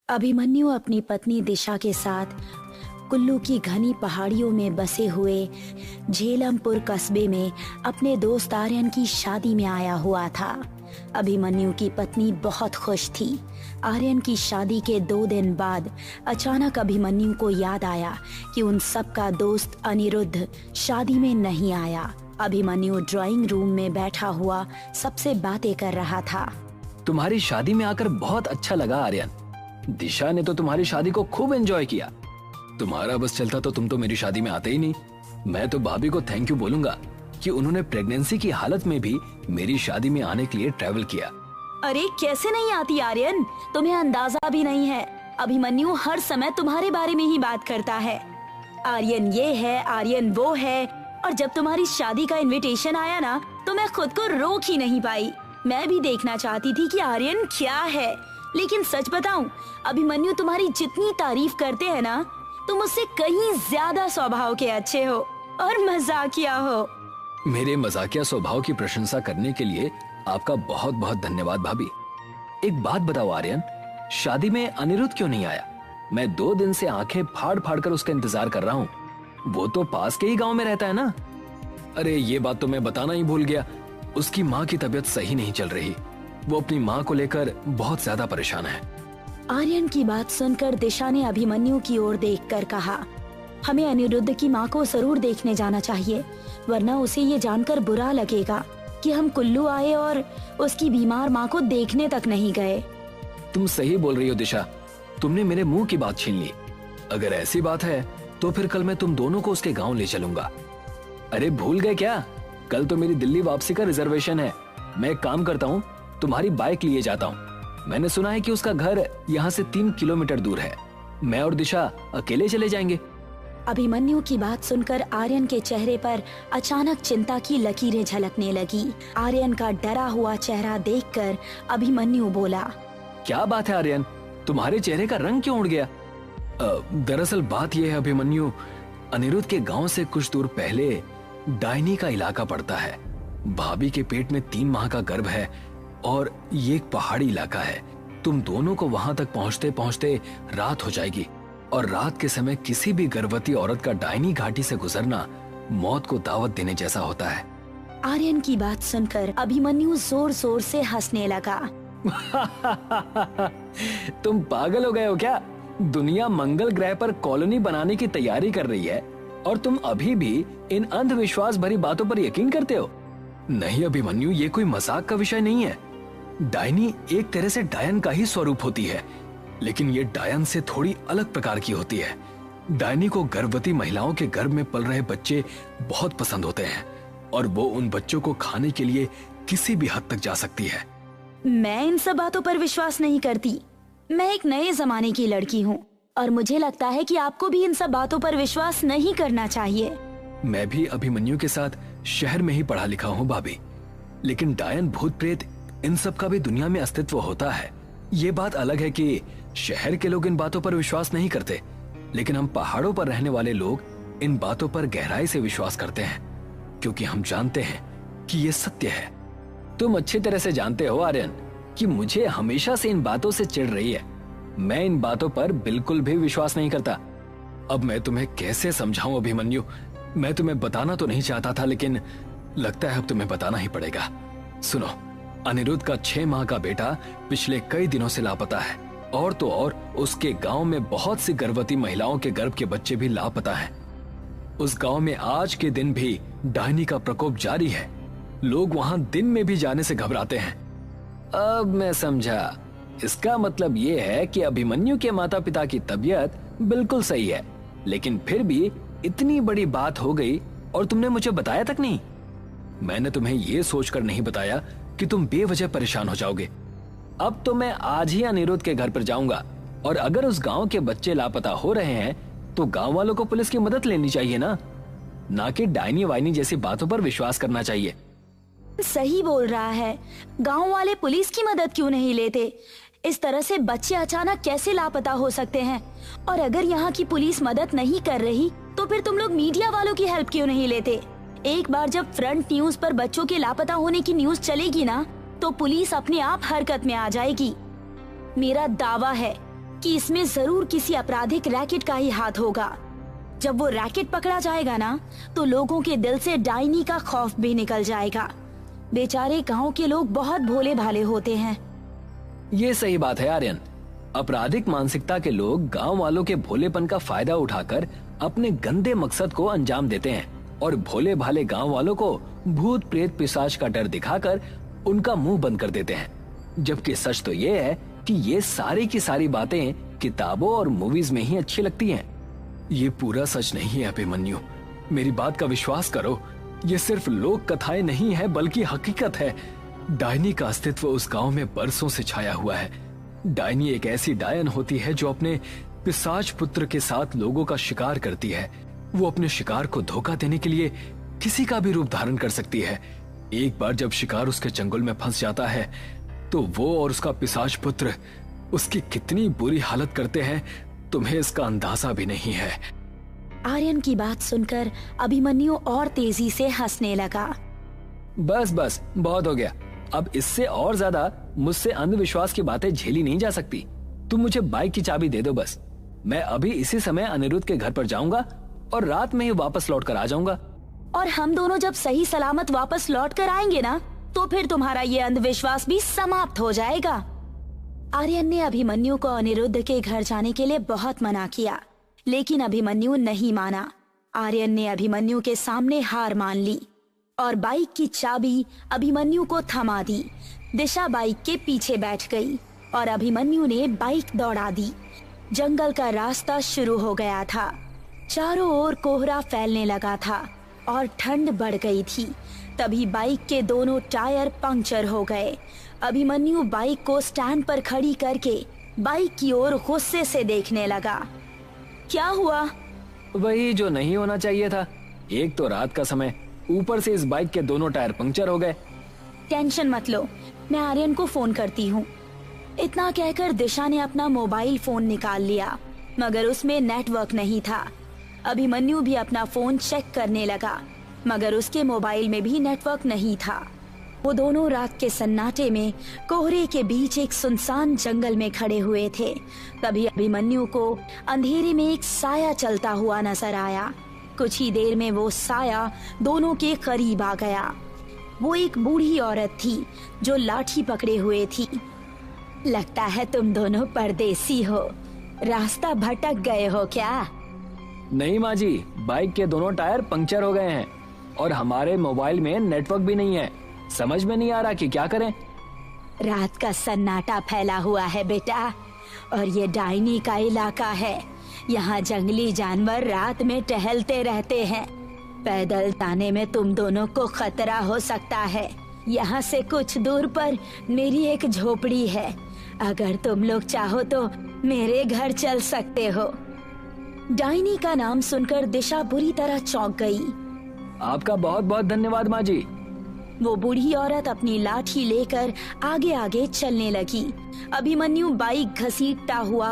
अभिमन्यु अपनी पत्नी दिशा के साथ कुल्लू की घनी पहाड़ियों में बसे हुए झेलमपुर कस्बे में अपने दोस्त आर्यन की शादी में आया हुआ था। अभिमन्यु की पत्नी बहुत खुश थी। आर्यन की शादी के 2 दिन बाद अचानक अभिमन्यु को याद आया कि उन सबका दोस्त अनिरुद्ध शादी में नहीं आया। अभिमन्यु ड्राइंग रूम में बैठा हुआ सबसे बातें कर रहा था। तुम्हारी शादी में आकर बहुत अच्छा लगा आर्यन। दिशा ने तो तुम्हारी शादी को खूब एंजॉय किया। तुम्हारा बस चलता तो तुम तो मेरी शादी में आते ही नहीं। मैं तो भाभी को थैंक यू बोलूंगा कि उन्होंने प्रेगनेंसी की हालत में भी मेरी शादी में आने के लिए ट्रैवल किया। अरे कैसे नहीं आती आर्यन, तुम्हें अंदाजा भी नहीं है। अभिमन्यु हर समय तुम्हारे बारे में ही बात करता है। आर्यन ये है, आर्यन वो है। और जब तुम्हारी शादी का इनविटेशन आया ना, तो मैं खुद को रोक ही नहीं पाई। मैं भी देखना चाहती थी कि आर्यन क्या है। लेकिन सच बताऊं, अभिमन्यु तुम्हारी जितनी तारीफ करते हैं ना, तुम उससे कहीं ज्यादा स्वभाव के अच्छे हो और मजाकिया हो। मेरे मजाकिया स्वभाव की प्रशंसा करने के लिए आपका बहुत बहुत धन्यवाद भाभी। एक बात बताओ आर्यन, शादी में अनिरुद्ध क्यों नहीं आया? मैं 2 दिन से आंखें फाड़ फाड़ कर उसका इंतजार कर रहा हूँ। वो तो पास के ही गांव में रहता है ना। अरे ये बात तो मैं बताना ही भूल गया। उसकी माँ की तबीयत सही नहीं चल रही। वो अपनी माँ को लेकर बहुत ज्यादा परेशान है। आर्यन की बात सुनकर दिशा ने अभिमन्यु की ओर देखकर कहा, हमें अनिरुद्ध की माँ को जरूर देखने जाना चाहिए, वरना उसे ये जानकर बुरा लगेगा कि हम कुल्लू आए और उसकी बीमार माँ को देखने तक नहीं गए। तुम सही बोल रही हो दिशा, तुमने मेरे मुंह की बात छीन ली। अगर ऐसी बात है तो फिर कल मैं तुम दोनों को उसके गांव ले चलूंगा। अरे भूल गए क्या? कल तो मेरी दिल्ली वापसी का रिजर्वेशन है। मैं एक काम करता हूँ, तुम्हारी बाइक लिए जाता हूँ। मैंने सुना है कि उसका घर यहाँ से 3 किलोमीटर दूर है। मैं और दिशा अकेले चले जाएंगे। अभिमन्यु की बात सुनकर आर्यन के चेहरे पर अचानक चिंता की लकीरें झलकने लगी। आर्यन का डरा हुआ चेहरा देखकर अभिमन्यु बोला, क्या बात है आर्यन, तुम्हारे चेहरे का रंग क्यों उड़ गया? दरअसल बात यह है अभिमन्यु, अनिरुद्ध के गांव से कुछ दूर पहले डायनी का इलाका पड़ता है। भाभी के पेट में 3 माह का गर्भ है और ये एक पहाड़ी इलाका है। तुम दोनों को वहां तक पहुंचते पहुंचते रात हो जाएगी और रात के समय किसी भी गर्भवती औरत का डायनी घाटी से गुजरना मौत को दावत देने जैसा होता है। आर्यन की बात सुनकर अभिमन्यु जोर जोर से हंसने लगा। तुम पागल हो गए हो क्या? दुनिया मंगल ग्रह पर कॉलोनी बनाने की तैयारी कर रही है और तुम अभी भी इन अंधविश्वास भरी बातों पर यकीन करते हो? नहीं अभिमन्यु, ये कोई मजाक का विषय नहीं है। डायनी एक तरह से डायन का ही स्वरूप होती है, लेकिन ये डायन से थोड़ी अलग प्रकार की होती है। डायनी को गर्भवती महिलाओं के गर्भ में पल रहे बच्चे बहुत पसंद होते हैं और वो उन बच्चों को खाने के लिए किसी भी हद तक जा सकती है। मैं इन सब बातों पर विश्वास नहीं करती। मैं एक नए जमाने की लड़की हूँ और मुझे लगता है कि आपको भी इन सब बातों पर विश्वास नहीं करना चाहिए। मैं भी अभिमन्यु के साथ शहर में ही पढ़ा लिखा हूँ भाभी, लेकिन डायन भूत प्रेत इन सब का भी दुनिया में अस्तित्व होता है। ये बात अलग है कि शहर के लोग इन बातों पर विश्वास नहीं करते, लेकिन हम पहाड़ों पर रहने वाले लोग इन बातों पर गहराई से विश्वास करते हैं, क्योंकि हम जानते हैं कि ये सत्य है। तुम अच्छी तरह से जानते हो आर्यन कि मुझे हमेशा से इन बातों से चिढ़ रही है। मैं इन बातों पर बिल्कुल भी विश्वास नहीं करता। अब मैं तुम्हें कैसे समझाऊं अभिमन्यु? मैं तुम्हें बताना तो नहीं चाहता था, लेकिन लगता है अब तुम्हें बताना ही पड़ेगा। सुनो, अनिरुद्ध का 6 माह का बेटा पिछले कई दिनों से लापता है और तो और उसके गांव में बहुत सी गर्भवती महिलाओं के गर्भ के बच्चे भी लापता हैं। उस गांव में आज के दिन भी डायनी का प्रकोप जारी है। लोग वहां दिन में भी जाने से घबराते हैं। अब मैं समझा, इसका मतलब ये है कि अभिमन्यु के माता पिता की तबीयत बिल्कुल सही है, लेकिन फिर भी इतनी बड़ी बात हो गई और तुमने मुझे बताया तक नहीं। मैंने तुम्हें ये सोचकर नहीं बताया कि तुम बेवजह परेशान हो जाओगे। अब तो मैं आज ही अनिरुद्ध के घर पर जाऊंगा और अगर उस गांव के बच्चे लापता हो रहे हैं तो गांव वालों को पुलिस की मदद लेनी चाहिए ना कि डायनी वाइनी जैसी बातों पर विश्वास करना चाहिए। सही बोल रहा है। गांव वाले पुलिस की मदद क्यों नहीं लेते? इस तरह से बच्चे अचानक कैसे लापता हो सकते हैं? और अगर यहाँ की पुलिस मदद नहीं कर रही तो फिर तुम लोग मीडिया वालों की हेल्प क्यों नहीं लेते? एक बार जब फ्रंट न्यूज पर बच्चों के लापता होने की न्यूज चलेगी ना, तो पुलिस अपने आप हरकत में आ जाएगी। मेरा दावा है कि इसमें जरूर किसी आपराधिक रैकेट का ही हाथ होगा। जब वो रैकेट पकड़ा जाएगा ना, तो लोगों के दिल से डायनी का खौफ भी निकल जाएगा। बेचारे गांव के लोग बहुत भोले भाले होते हैं। ये सही बात है आर्यन। आपराधिक मानसिकता के लोग गांव वालों के भोलेपन का फायदा उठाकर अपने गंदे मकसद को अंजाम देते हैं और भोले भाले गांव वालों को भूत प्रेत पिशाच का डर दिखाकर उनका मुंह बंद कर देते हैं। जबकि सच तो ये है कि ये सारी की सारी बातें किताबों और मूवीज में ही अच्छी लगती हैं। ये पूरा सच नहीं है अभिमन्यु, मेरी बात का विश्वास करो। ये सिर्फ लोक कथाएं नहीं है बल्कि हकीकत है। डायनी का अस्तित्व उस गांव में बरसों से छाया हुआ है। डायनी एक ऐसी डायन होती है जो अपने पिशाच पुत्र के साथ लोगों का शिकार करती है। वो अपने शिकार को धोखा देने के लिए किसी का भी रूप धारण कर सकती है। एक बार जब शिकार उसके चंगुल में फंस जाता है तो वो और उसका पिशाच पुत्र उसकी कितनी बुरी हालत करते हैं, तुम्हें इसका अंदाजा भी नहीं है। आर्यन की बात सुनकर अभिमन्यु और तेजी से हंसने लगा। बस बस बहुत हो गया। अब इससे और ज्यादा मुझसे अंधविश्वास की बातें झेली नहीं जा सकती। तुम मुझे बाइक की चाबी दे दो बस। मैं अभी इसी समय अनिरुद्ध के घर पर जाऊंगा और रात में ही वापस लौट कर आ जाऊंगा। और हम दोनों जब सही सलामत वापस लौट कर आएंगे ना, तो फिर तुम्हारा ये अंधविश्वास भी समाप्त हो जाएगा। आर्यन ने अभिमन्यु को अनिरुद्ध के घर जाने के लिए बहुत मना किया, लेकिन अभिमन्यु नहीं माना। आर्यन ने अभिमन्यु के सामने हार मान ली और बाइक की चाबी अभिमन्यु को थमा दी। दिशा बाइक के पीछे बैठ गई और अभिमन्यु ने बाइक दौड़ा दी। जंगल का रास्ता शुरू हो गया था। चारों ओर कोहरा फैलने लगा था और ठंड बढ़ गई थी। तभी बाइक के दोनों टायर पंक्चर हो गए। अभिमन्यु बाइक को स्टैंड पर खड़ी करके बाइक की ओर गुस्से से देखने लगा। क्या हुआ? वही जो नहीं होना चाहिए था। एक तो रात का समय, ऊपर से इस बाइक के दोनों टायर पंक्चर हो गए। टेंशन मत लो, मैं आर्यन को फोन करती हूँ। इतना कहकर दिशा ने अपना मोबाइल फोन निकाल लिया, मगर उसमें नेटवर्क नहीं था। अभिमन्यु भी अपना फोन चेक करने लगा, मगर उसके मोबाइल में भी नेटवर्क नहीं था। वो दोनों रात के सन्नाटे में कोहरे के बीच एक सुनसान जंगल में खड़े हुए थे। तभी अभिमन्यु को अंधेरे में एक साया चलता हुआ नजर आया। कुछ ही देर में वो साया दोनों के करीब आ गया। वो एक बूढ़ी औरत थी जो लाठी पकड़े हुए थी। लगता है तुम दोनों परदेसी हो, रास्ता भटक गए हो क्या? नहीं माँ जी, बाइक के दोनों टायर पंक्चर हो गए हैं और हमारे मोबाइल में नेटवर्क भी नहीं है। समझ में नहीं आ रहा कि क्या करें। रात का सन्नाटा फैला हुआ है बेटा, और ये डायनी का इलाका है। यहाँ जंगली जानवर रात में टहलते रहते हैं। पैदल जाने में तुम दोनों को खतरा हो सकता है। यहाँ से कुछ दूर पर मेरी एक झोपड़ी है। अगर तुम लोग चाहो तो मेरे घर चल सकते हो। डायनी का नाम सुनकर दिशा बुरी तरह चौंक गई। आपका बहुत बहुत धन्यवाद माँ जी। वो बूढ़ी औरत अपनी लाठी लेकर आगे आगे चलने लगी। अभिमन्यु बाइक घसीटता हुआ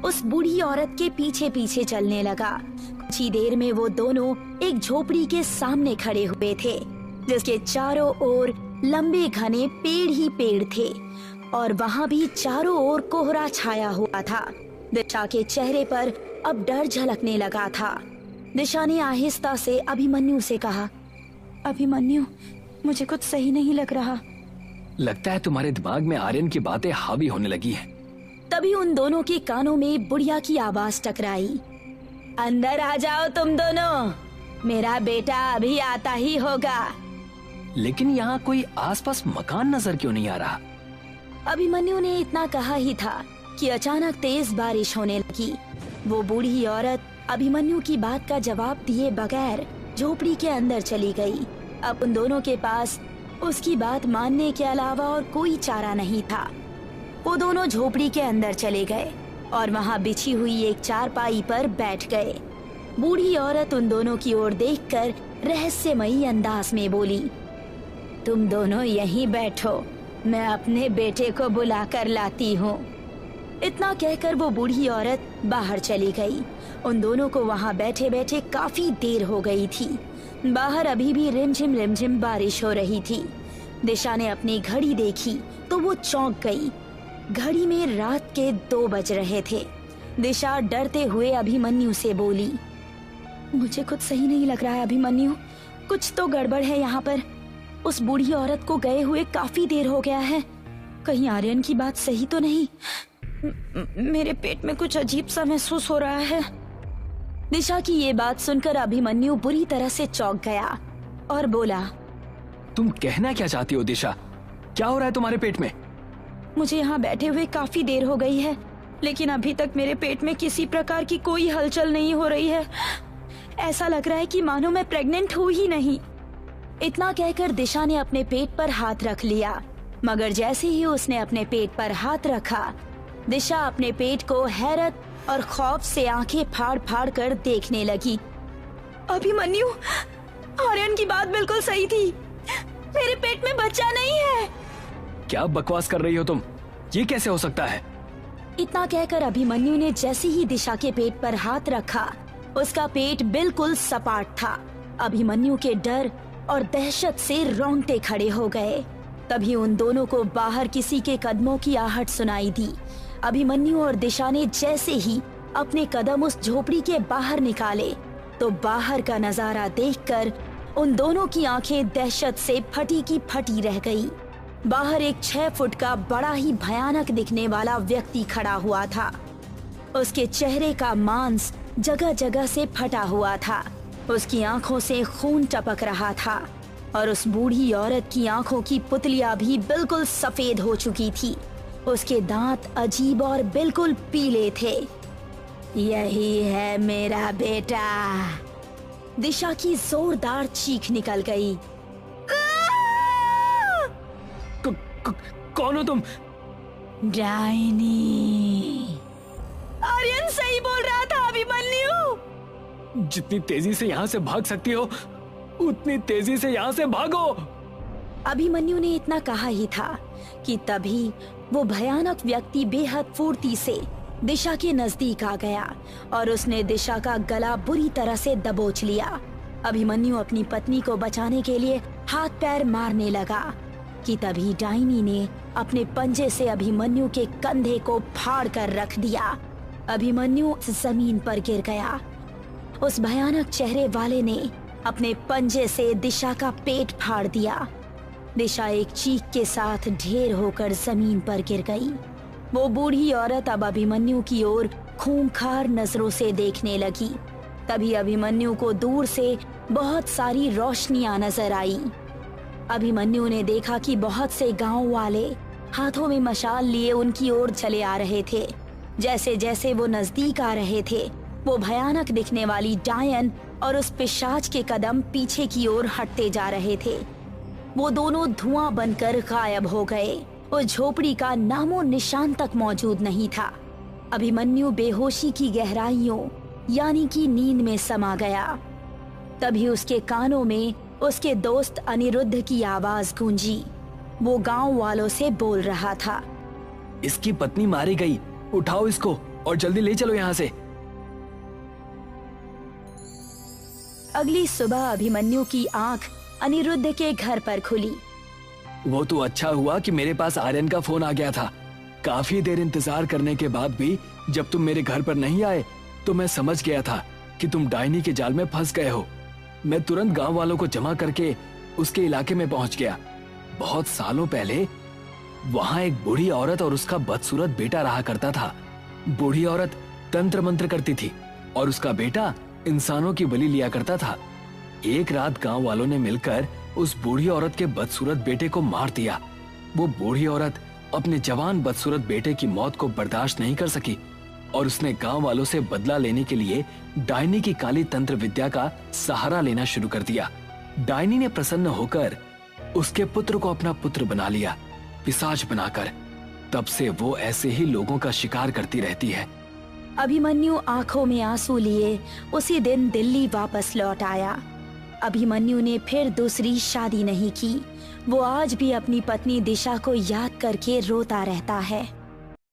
उस बूढ़ी औरत के पीछे पीछे चलने लगा। कुछ ही देर में वो दोनों एक झोपड़ी के सामने खड़े हुए थे, जिसके चारों ओर लंबे घने पेड़ ही पेड़ थे और वहाँ भी चारों ओर कोहरा छाया हुआ था। दिशा के चेहरे पर अब डर झलकने लगा था। दिशा ने आहिस्ता से अभिमन्यु से कहा, अभिमन्यु, मुझे कुछ सही नहीं लग रहा। लगता है तुम्हारे दिमाग में आर्यन की बातें हावी होने लगी हैं। तभी उन दोनों के कानों में बुढ़िया की आवाज टकराई। अंदर आ जाओ तुम दोनों, मेरा बेटा अभी आता ही होगा। लेकिन यहाँ कोई आसपास मकान नजर क्यों नहीं आ रहा? अभिमन्यु ने इतना कहा ही था कि अचानक तेज बारिश होने लगी। वो बूढ़ी औरत अभिमन्यु की बात का जवाब दिए बगैर झोपड़ी के अंदर चली गई। अब उन दोनों के पास उसकी बात मानने के अलावा और कोई चारा नहीं था। वो दोनों झोपड़ी के अंदर चले गए और वहाँ बिछी हुई एक चारपाई पर बैठ गए। बूढ़ी औरत उन दोनों की ओर देखकर रहस्यमयी अंदाज में बोली, तुम दोनों यहीं बैठो, मैं अपने बेटे को बुला कर लाती हूँ। इतना कहकर वो बूढ़ी औरत बाहर चली गई। उन दोनों को वहाँ बैठे बैठे काफी देर हो गई थी। बाहर अभी भी रिमझिम बारिश हो रही थी। दिशा ने अपनी घड़ी देखी तो वो चौंक गई। घड़ी में रात के 2 बज रहे थे। दिशा डरते हुए अभिमन्यु से बोली, मुझे कुछ सही नहीं लग रहा है अभिमन्यु, कुछ तो गड़बड़ है यहाँ पर। उस बूढ़ी औरत को गए हुए काफी देर हो गया है, कहीं आर्यन की बात सही तो नहीं। मेरे पेट में कुछ अजीब सा महसूस हो रहा है। दिशा की ये बात सुनकर अभिमन्यु बुरी तरह से चौंक गया और बोला, तुम कहना क्या चाहती हो दिशा? क्या हो रहा है तुम्हारे पेट में? मुझे यहाँ बैठे हुए काफी देर हो गई है, लेकिन अभी तक मेरे पेट में किसी प्रकार की कोई हलचल नहीं हो रही है। ऐसा लग रहा है कि मानो मैं प्रेग्नेंट हूँ ही नहीं। इतना कहकर दिशा ने अपने पेट पर हाथ रख लिया, मगर जैसे ही उसने अपने पेट पर हाथ रखा, दिशा अपने पेट को हैरत और खौफ से आंखें फाड़ फाड़ कर देखने लगी। अभिमन्यु, आर्यन की बात बिल्कुल सही थी, मेरे पेट में बच्चा नहीं है। क्या बकवास कर रही हो तुम? ये कैसे हो सकता है? इतना कहकर अभिमन्यु ने जैसे ही दिशा के पेट पर हाथ रखा, उसका पेट बिल्कुल सपाट था। अभिमन्यु के डर और दहशत से रोंगटे खड़े हो गए। तभी उन दोनों को बाहर किसी के कदमों की आहट सुनाई दी। अभिमन्यु और दिशा ने जैसे ही अपने कदम उस झोपड़ी के बाहर निकाले, तो बाहर का नजारा देखकर उन दोनों की आंखें दहशत से फटी की फटी रह गई। बाहर एक 6 फुट का बड़ा ही भयानक दिखने वाला व्यक्ति खड़ा हुआ था। उसके चेहरे का मांस जगह जगह से फटा हुआ था, उसकी आंखों से खून टपक रहा था और उस बूढ़ी औरत की आंखों की पुतलियां भी बिल्कुल सफेद हो चुकी थी। उसके दांत अजीब और बिल्कुल पीले थे। यही है मेरा बेटा। दिशा की जोरदार चीख निकल गई। कौन हो तुम? डायनी। आर्यन सही बोल रहा था अभिमन्यु। जितनी तेजी से यहाँ से भाग सकती हो, उतनी तेजी से यहाँ से भागो। अभिमन्यु ने इतना कहा ही था कि तभी वो भयानक व्यक्ति बेहद फुर्ती से दिशा के नजदीक आ गया और उसने दिशा का गला बुरी तरह से दबोच लिया। अभिमन्यु अपनी पत्नी को बचाने के लिए हाथ पैर मारने लगा कि तभी डायनी ने अपने पंजे से अभिमन्यु के कंधे को फाड़ कर रख दिया। अभिमन्यु जमीन पर गिर गया। उस भयानक चेहरे वाले ने अपने पंजे से दिशा का पेट फाड़ दिया। दिशा एक चीख के साथ ढेर होकर जमीन पर गिर गई। वो बूढ़ी औरत अब अभिमन्यु की ओर खूंखार नजरों से देखने लगी। तभी अभिमन्यु को दूर से बहुत सारी रोशनियां नजर आई। अभिमन्यु ने देखा कि बहुत से गांव वाले हाथों में मशाल लिए उनकी ओर चले आ रहे थे। जैसे जैसे वो नजदीक आ रहे थे, वो भयानक दिखने वाली डायन और उस पिशाच के कदम पीछे की ओर हटते जा रहे थे। वो दोनों धुआं बनकर गायब हो गए। उस झोपड़ी का नामो निशान तक मौजूद नहीं था। अभिमन्यु बेहोशी की गहराइयों यानी कि नींद में समा गया। तभी उसके कानों में उसके दोस्त अनिरुद्ध की आवाज गूंजी। वो गांव वालों से बोल रहा था, इसकी पत्नी मारी गई, उठाओ इसको और जल्दी ले चलो यहाँ से। अगली सुबह अभिमन्यु की आंख अनिरुद्ध के घर पर खुली। वो तो अच्छा हुआ कि मेरे पास आर्यन का फोन आ गया था। काफी देर इंतजार करने के बाद भी जब तुम मेरे घर पर नहीं आए तो मैं समझ गया था कि तुम डायनी के जाल में फंस गए हो। मैं तुरंत गांव वालों को जमा करके उसके इलाके में पहुंच गया। बहुत सालों पहले वहां एक बूढ़ी औरत और उसका बदसूरत बेटा रहा करता था। बूढ़ी औरत तंत्र मंत्र करती थी और उसका बेटा इंसानों की बलि लिया करता था। एक रात गांव वालों ने मिलकर उस बूढ़ी औरत के बदसूरत बेटे को मार दिया। वो बूढ़ी औरत अपने जवान बदसूरत बेटे की मौत को बर्दाश्त नहीं कर सकी और उसने गांव वालों से बदला लेने के लिए डायनी की काली तंत्र विद्या का सहारा लेना शुरू कर दिया। डायनी ने प्रसन्न होकर उसके पुत्र को अपना पुत्र बना लिया, पिशाच बनाकर। तब से वो ऐसे ही लोगों का शिकार करती रहती है। अभिमन्यु आंखों में आंसू लिए उसी दिन दिल्ली वापस लौट आया। अभिमन्यु ने फिर दूसरी शादी नहीं की। वो आज भी अपनी पत्नी दिशा को याद करके रोता रहता है।